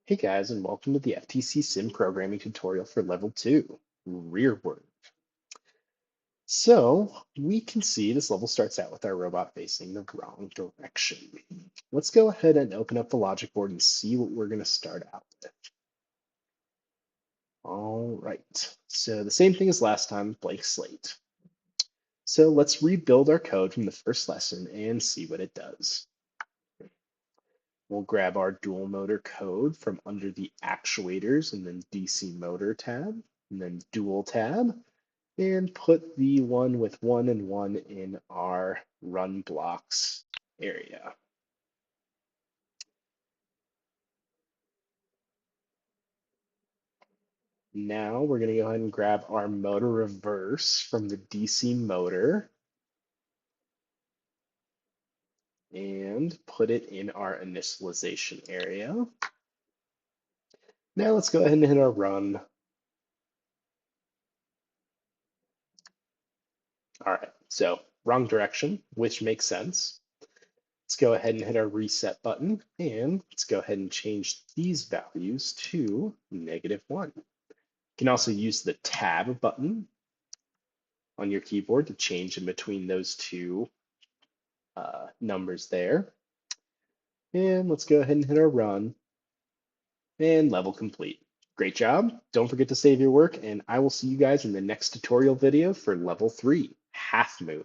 Hey guys, and welcome to the FTCsim programming tutorial for level 2, Rearward. So we can see this level starts out with our robot facing the wrong direction. Let's go ahead and open up the logic board and see what we're going to start out with. All right, so the same thing as last time, blank slate. So let's rebuild our code from the first lesson and see what it does. We'll grab our dual motor code from under the actuators and then DC motor tab, and then dual tab, and put the one with 1 and 1 in our run blocks area. Now we're going to go ahead and grab our motor reverse from the DC motor and put it in our initialization area. Now let's go ahead and hit our run. All right, so wrong direction, which makes sense. Let's go ahead and hit our reset button, and let's go ahead and change these values to -1. You can also use the tab button on your keyboard to change in between those two numbers there. And let's go ahead and hit our run, and level complete. Great job. Don't forget to save your work, and I will see you guys in the next tutorial video for level 3, Half Moon.